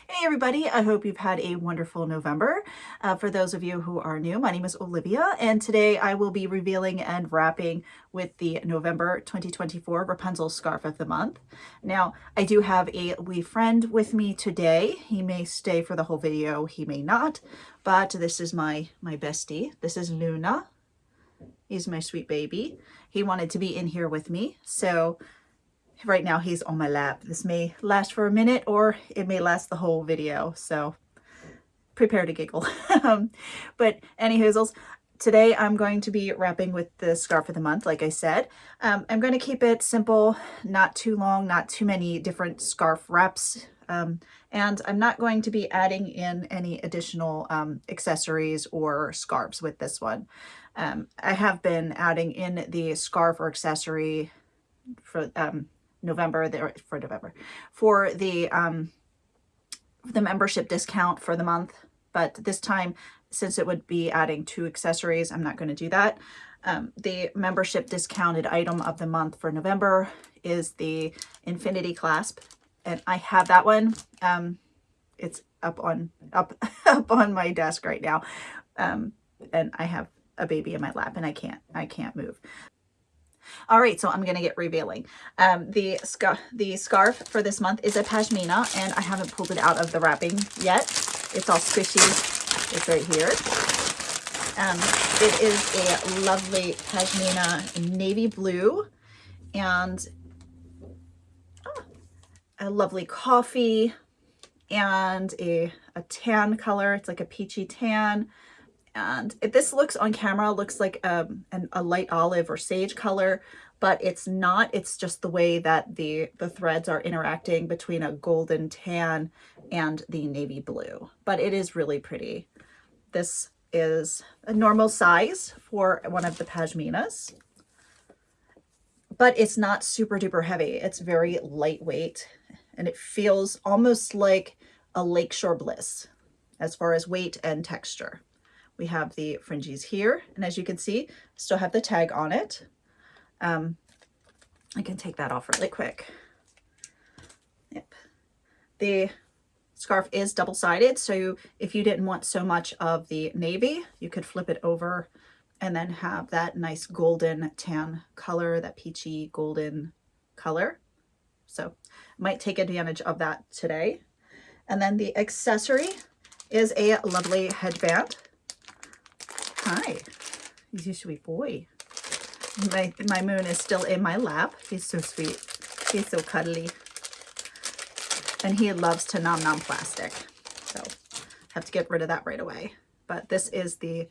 Hey everybody, I hope you've had a wonderful November. For those of you who are new, my name is Olivia, and today I will be revealing and wrapping with the November 2024 Rapunzel Scarf of the Month. Now, I do have a wee friend with me today. He may stay for the whole video, he may not, but this is my bestie. This is Luna. He's my sweet baby. He wanted to be in here with me, so right now he's on my lap. This may last for a minute or it may last the whole video, so prepare to giggle. But anywhoozles, today I'm going to be wrapping with the scarf of the month, like I said. I'm going to keep it simple, not too long, not too many different scarf wraps. And I'm not going to be adding in any additional accessories or scarves with this one. I have been adding in the scarf or accessory for for the membership discount for the month, but this time, since it would be adding 2 accessories, I'm not going to do that. The membership discounted item of the month for November is the infinity clasp, and I have that one. It's up on my desk right now, and I have a baby in my lap, and I can't move. All right, so I'm going to get revealing. The scarf for this month is a pashmina, and I haven't pulled it out of the wrapping yet. It's all squishy. It's right here. It is a lovely pashmina navy blue and a lovely coffee and a tan color. It's like a peachy tan. And this looks on camera, looks like a light olive or sage color, but it's not. It's just the way that the threads are interacting between a golden tan and the navy blue. But it is really pretty. This is a normal size for one of the pashminas, but it's not super duper heavy. It's very lightweight, and it feels almost like a Lakeshore Bliss as far as weight and texture. We have the fringes here, and as you can see, still have the tag on it. I can take that off really quick. Yep. The scarf is double-sided, so if you didn't want so much of the navy, you could flip it over and then have that nice golden tan color, that peachy golden color. So might take advantage of that today. And then the accessory is a lovely headband. Hi, he's a sweet boy. My moon is still in my lap. He's so sweet. He's so cuddly. And he loves to nom plastic. So have to get rid of that right away. But this is the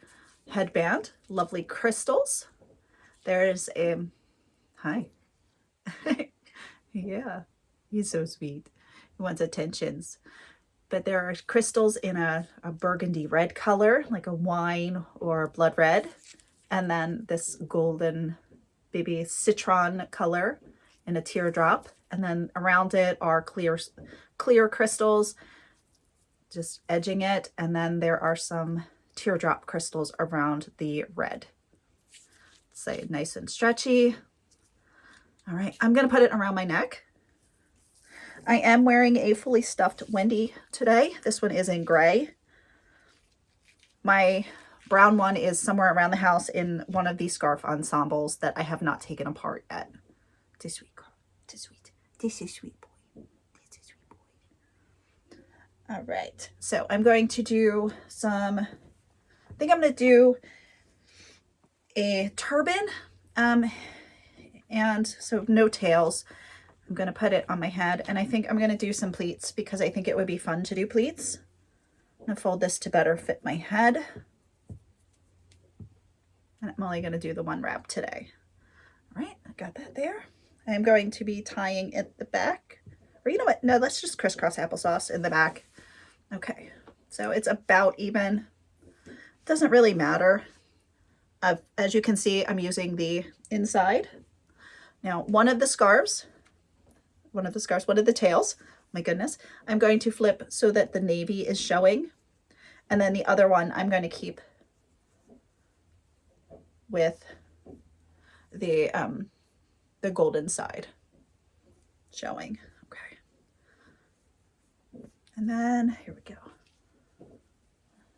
headband. Lovely crystals. There's a, hi. Yeah, he's so sweet. He wants attentions. But there are crystals in a burgundy red color, like a wine or blood red. And then this golden baby citron color in a teardrop. And then around it are clear crystals, just edging it. And then there are some teardrop crystals around the red. Say nice and stretchy. All right, I'm going to put it around my neck. I am wearing a fully stuffed Wendy today. This one is in gray. My brown one is somewhere around the house in one of these scarf ensembles that I have not taken apart yet. This sweet girl. This sweet. This is sweet boy. This is sweet boy. All right. So I'm going to do some, I think I'm going to do a turban. And so no tails. I'm going to put it on my head, and I think I'm going to do some pleats because I think it would be fun to do pleats. I'm going to fold this to better fit my head. And I'm only going to do the one wrap today. All right, I got that there. I'm going to be tying at the back. Or you know what? No, let's just crisscross applesauce in the back. Okay, so it's about even. Doesn't really matter. As you can see, I'm using the inside. Now, one of the tails, my goodness, I'm going to flip so that the navy is showing. And then the other one I'm going to keep with the golden side showing. Okay. And then here we go.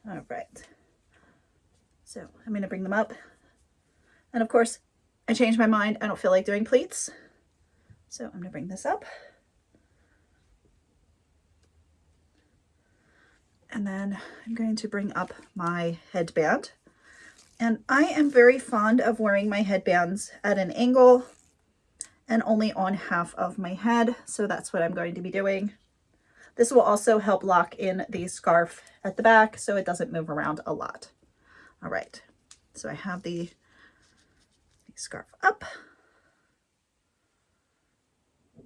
All right. So I'm going to bring them up. And of course, I changed my mind. I don't feel like doing pleats. So I'm going to bring this up. And then I'm going to bring up my headband. And I am very fond of wearing my headbands at an angle and only on half of my head. So that's what I'm going to be doing. This will also help lock in the scarf at the back so it doesn't move around a lot. All right, so I have the scarf up. All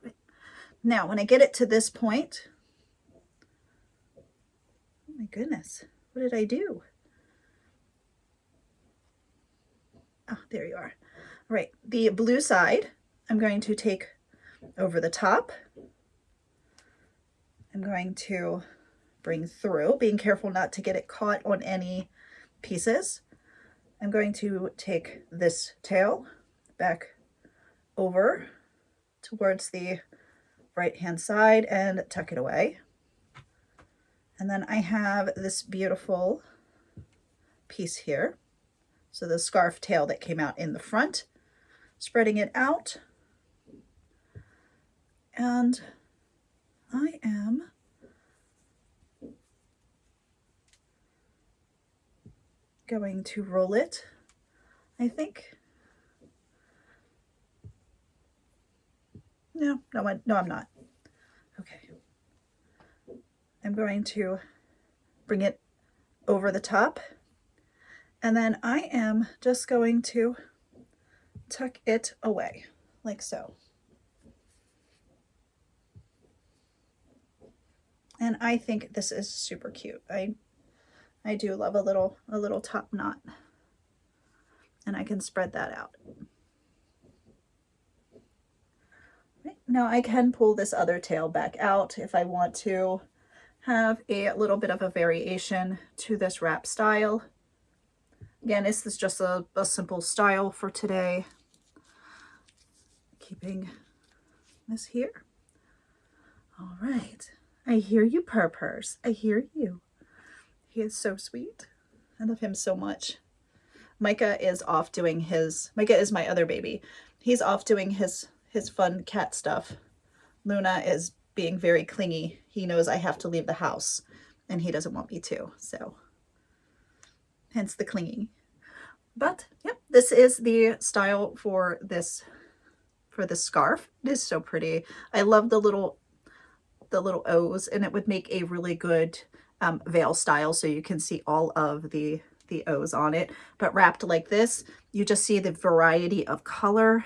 right. Now, when I get it to this point, oh my goodness, what did I do? Oh, there you are. All right, the blue side, I'm going to take over the top. I'm going to bring through, being careful not to get it caught on any pieces. I'm going to take this tail back over towards the right-hand side and tuck it away. And then I have this beautiful piece here. So the scarf tail that came out in the front, spreading it out. And I am going to roll it, I think. No, I'm not. Okay. I'm going to bring it over the top. And then I am just going to tuck it away, like so. And I think this is super cute. I do love a little top knot. And I can spread that out. Right. Now I can pull this other tail back out if I want to have a little bit of a variation to this wrap style. Again, this is just a simple style for today. Keeping this here. All right. I hear you, purrs. I hear you. He is so sweet. I love him so much. Micah is off doing his, Micah is my other baby. He's off doing his fun cat stuff. Luna is being very clingy. He knows I have to leave the house and he doesn't want me to, so hence the clinging. But yep, this is the style for this scarf. It is so pretty. I love the little O's, and it would make a really good veil style, so you can see all of the O's on it. But wrapped like this, you just see the variety of color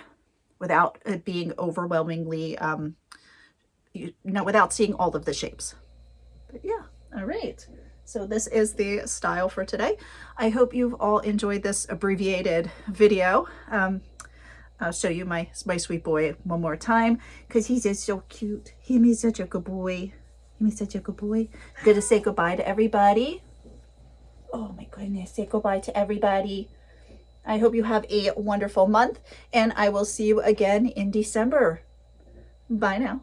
without it being overwhelmingly, without seeing all of the shapes. But yeah, all right. So this is the style for today. I hope you've all enjoyed this abbreviated video. I'll show you my sweet boy one more time because he's just so cute. He's such a good boy. He's such a good boy. Good to say goodbye to everybody. Oh my goodness, say goodbye to everybody. I hope you have a wonderful month, and I will see you again in December. Bye now.